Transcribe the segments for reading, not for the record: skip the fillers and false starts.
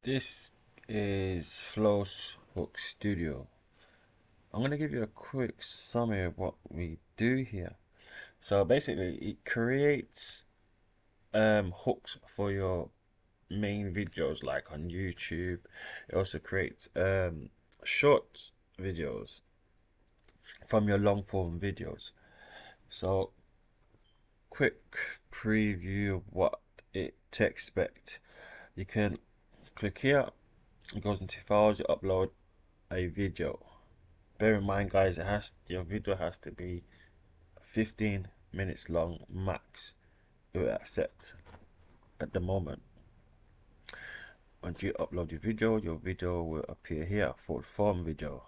This is Flows Hook Studio. I'm going to give you a quick summary of what we do here. So basically, it creates hooks for your main videos, like on YouTube. It also creates short videos from your long form videos. So, quick preview of what it to expect. You can click here, it goes into files, you upload a video. Bear in mind, guys, your video has to be 15 minutes long max. It will accept at the moment. Once you upload your video will appear here, full form video.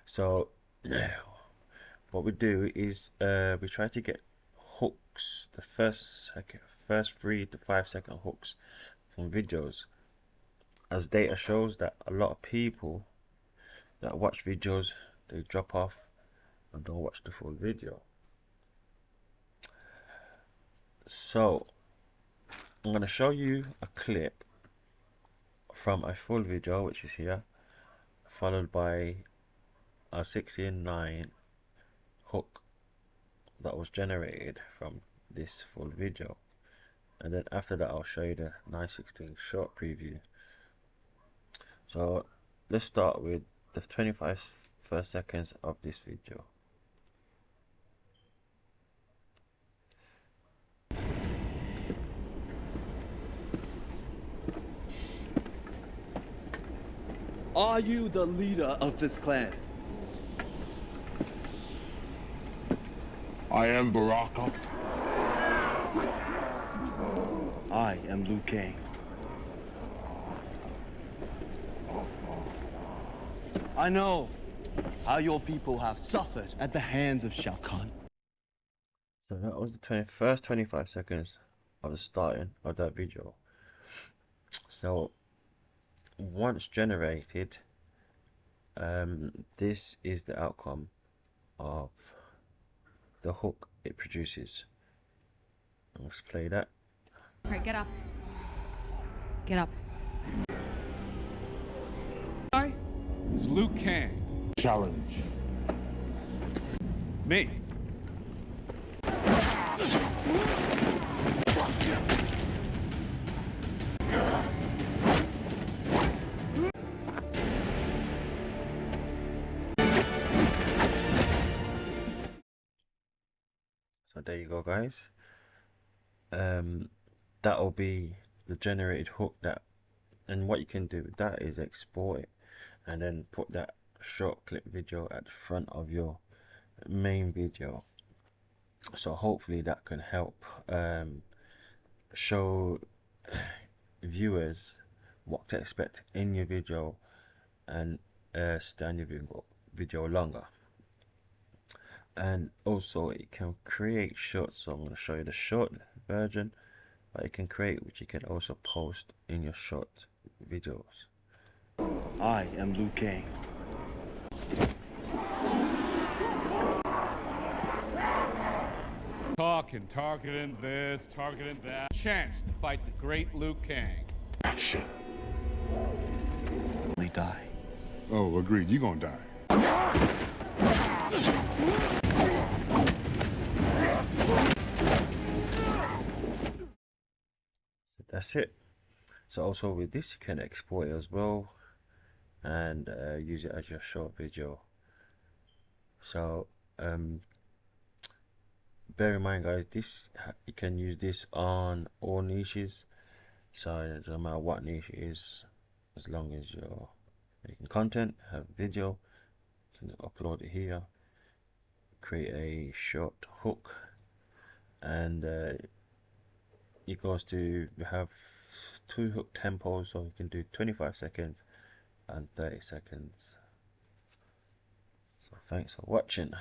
So what we do is we try to get hooks, the first 3 to 5 second hooks from videos, as data shows that a lot of people that watch videos, they drop off and don't watch the full video. So I'm going to show you a clip from a full video, which is here, followed by a 16:9 hook that was generated from this full video, and then after that I'll show you the 9:16 short preview. So let's start with the 25 first seconds of this video. Are you the leader of this clan? I am Baraka. I am Liu Kang. I know how your people have suffered at the hands of Shao Kahn. So that was the first 25 seconds of the starting of that video. So once generated, this is the outcome of the hook it produces. Let's play that. Alright, get up. Get up. Hi, it's Liu Kang. Challenge. Me. So there you go, guys. That'll be the generated hook. And what you can do with that is export it and then put that short clip video at the front of your main video. So hopefully that can help show viewers what to expect in your video and stay on your video longer. And also it can create shorts, so I'm going to show you the short version that you can create, which you can also post in your short videos. I am Liu Kang. Talking, targeting this, targeting that. Chance to fight the great Liu Kang. Action. Only die. Oh, agreed. You gonna die. So that's it. So also with this you can export it as well and use it as your short video. So bear in mind, guys, you can use this on all niches, so it doesn't matter what niche it is, as long as you're making content, have video, you can upload it here, create a short hook, and it goes to, we have 2 hook tempos, so you can do 25 seconds and 30 seconds. So thanks for watching.